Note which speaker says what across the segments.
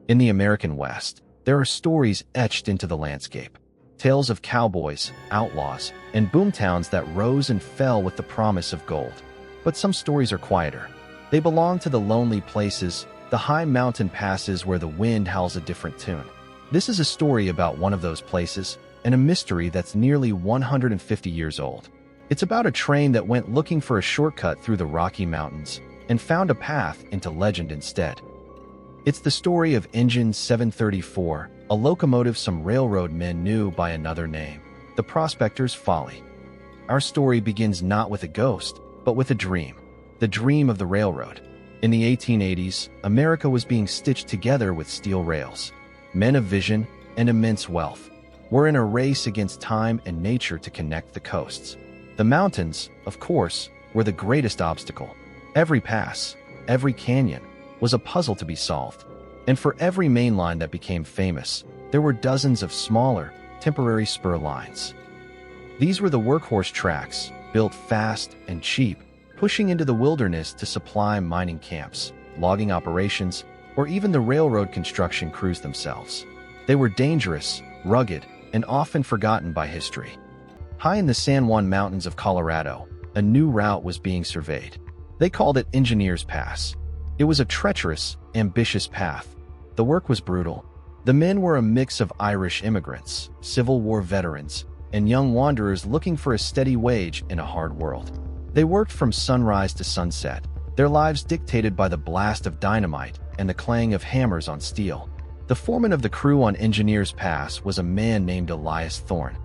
Speaker 1: In the American West, there are stories etched into the landscape. Tales of cowboys, outlaws, and boomtowns that rose and fell with the promise of gold. But some stories are quieter. They belong to the lonely places, the high mountain passes where the wind howls a different tune. This is a story about one of those places, and a mystery that's nearly 150 years old. It's about a train that went looking for a shortcut through the Rocky Mountains and found a path into legend instead. It's the story of Engine 734, a locomotive some railroad men knew by another name, the Prospector's Folly. Our story begins not with a ghost, but with a dream, the dream of the railroad. In the 1880s, America was being stitched together with steel rails. Men of vision and immense wealth were in a race against time and nature to connect the coasts. The mountains, of course, were the greatest obstacle. Every pass, every canyon, was a puzzle to be solved. And for every main line that became famous, there were dozens of smaller, temporary spur lines. These were the workhorse tracks, built fast and cheap, pushing into the wilderness to supply mining camps, logging operations, or even the railroad construction crews themselves. They were dangerous, rugged, and often forgotten by history. High in the San Juan Mountains of Colorado, a new route was being surveyed. They called it Engineers Pass. It was a treacherous, ambitious path. The work was brutal. The men were a mix of Irish immigrants, Civil War veterans, and young wanderers looking for a steady wage in a hard world. They worked from sunrise to sunset, their lives dictated by the blast of dynamite and the clang of hammers on steel. The foreman of the crew on Engineers Pass was a man named Elias Thorne.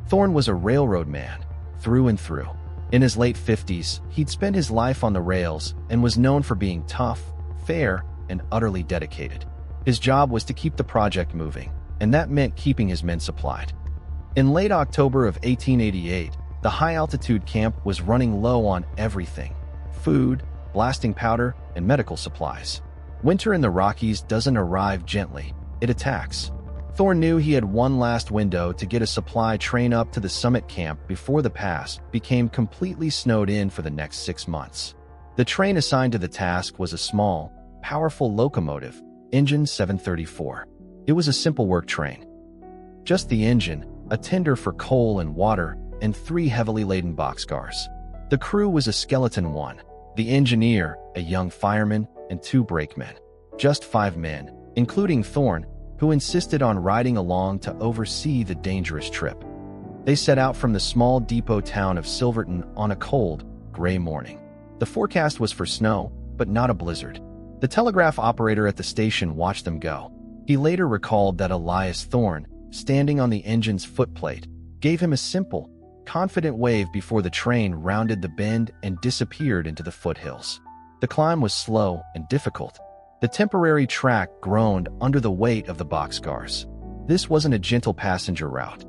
Speaker 1: Thorne was a railroad man, through and through. In his late 50s, he'd spent his life on the rails and was known for being tough, fair, and utterly dedicated. His job was to keep the project moving, and that meant keeping his men supplied. In late October of 1888, the high-altitude camp was running low on everything: food, blasting powder, and medical supplies. Winter in the Rockies doesn't arrive gently, it attacks. Thorne knew he had one last window to get a supply train up to the summit camp before the pass became completely snowed in for the next 6 months. The train assigned to the task was a small, powerful locomotive, Engine 734. It was a simple work train. Just the engine, a tender for coal and water, and 3 heavily laden boxcars. The crew was a skeleton one, the engineer, a young fireman, and 2 brakemen. Just 5 men, including Thorne, who insisted on riding along to oversee the dangerous trip. They set out from the small depot town of Silverton on a cold, gray morning. The forecast was for snow, but not a blizzard. The telegraph operator at the station watched them go. He later recalled that Elias Thorne, standing on the engine's footplate, gave him a simple, confident wave before the train rounded the bend and disappeared into the foothills. The climb was slow and difficult. The temporary track groaned under the weight of the boxcars. This wasn't a gentle passenger route.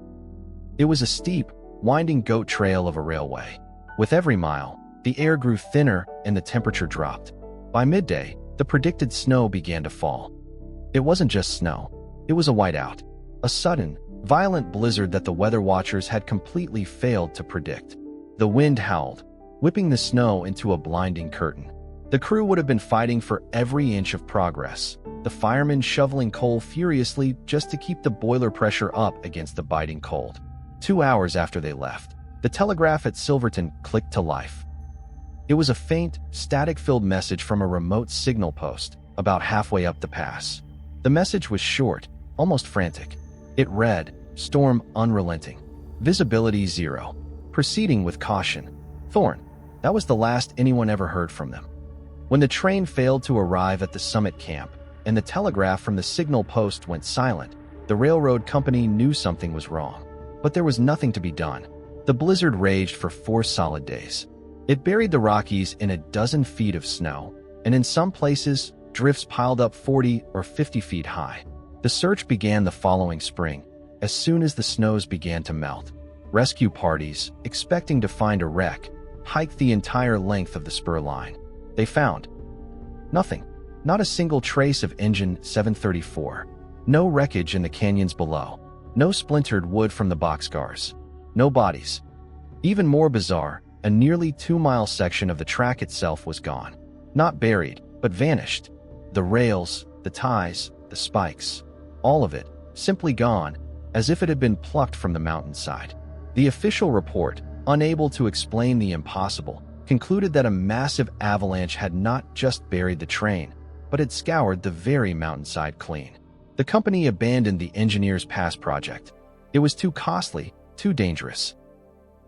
Speaker 1: It was a steep, winding goat trail of a railway. With every mile, the air grew thinner and the temperature dropped. By midday, the predicted snow began to fall. It wasn't just snow. It was a whiteout, a sudden, violent blizzard that the weather watchers had completely failed to predict. The wind howled, whipping the snow into a blinding curtain. The crew would have been fighting for every inch of progress, the firemen shoveling coal furiously just to keep the boiler pressure up against the biting cold. 2 hours after they left, the telegraph at Silverton clicked to life. It was a faint, static-filled message from a remote signal post about halfway up the pass. The message was short, almost frantic. It read, "Storm unrelenting. Visibility 0. Proceeding with caution. Thorne." That was the last anyone ever heard from them. When the train failed to arrive at the summit camp, and the telegraph from the signal post went silent, the railroad company knew something was wrong. But there was nothing to be done. The blizzard raged for 4 solid days. It buried the Rockies in a dozen feet of snow, and in some places, drifts piled up 40 or 50 feet high. The search began the following spring, as soon as the snows began to melt. Rescue parties, expecting to find a wreck, hiked the entire length of the spur line. They found nothing. Not a single trace of Engine 734. No wreckage in the canyons below. No splintered wood from the boxcars. No bodies. Even more bizarre, a nearly 2-mile section of the track itself was gone. Not buried, but vanished. The rails, the ties, the spikes, all of it, simply gone, as if it had been plucked from the mountainside. The official report, unable to explain the impossible, concluded that a massive avalanche had not just buried the train, but had scoured the very mountainside clean. The company abandoned the Engineers Pass project. It was too costly, too dangerous.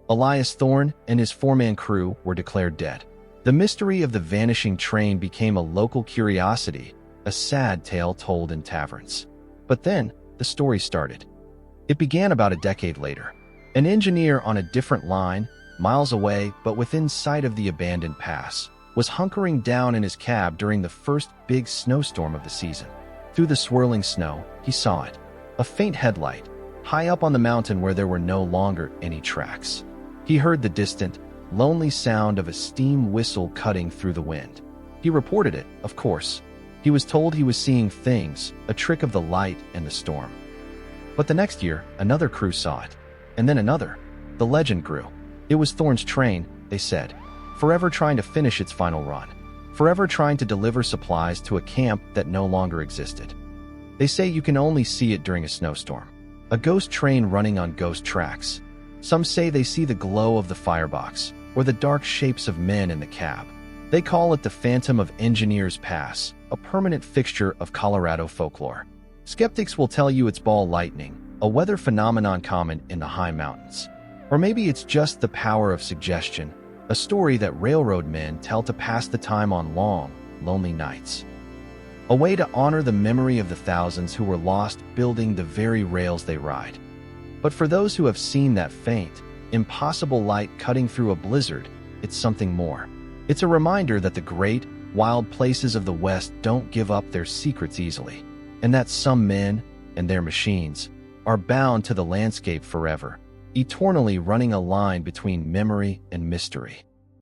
Speaker 1: Elias Thorne and his four-man crew were declared dead. The mystery of the vanishing train became a local curiosity, a sad tale told in taverns. But then, the story started. It began about a decade later. An engineer on a different line, miles away but within sight of the abandoned pass, was hunkering down in his cab during the first big snowstorm of the season. Through the swirling snow, he saw it. A faint headlight, high up on the mountain where there were no longer any tracks. He heard the distant, lonely sound of a steam whistle cutting through the wind. He reported it, of course. He was told he was seeing things, a trick of the light and the storm. But the next year, another crew saw it. And then another. The legend grew. It was Thorne's train, they said, forever trying to finish its final run, forever trying to deliver supplies to a camp that no longer existed. They say you can only see it during a snowstorm. A ghost train running on ghost tracks. Some say they see the glow of the firebox, or the dark shapes of men in the cab. They call it the Phantom of Engineers Pass, a permanent fixture of Colorado folklore. Skeptics will tell you it's ball lightning, a weather phenomenon common in the high mountains. Or maybe it's just the power of suggestion, a story that railroad men tell to pass the time on long, lonely nights. A way to honor the memory of the thousands who were lost building the very rails they ride. But for those who have seen that faint, impossible light cutting through a blizzard, it's something more. It's a reminder that the great, wild places of the West don't give up their secrets easily, and that some men, and their machines, are bound to the landscape forever, eternally running a line between memory and mystery.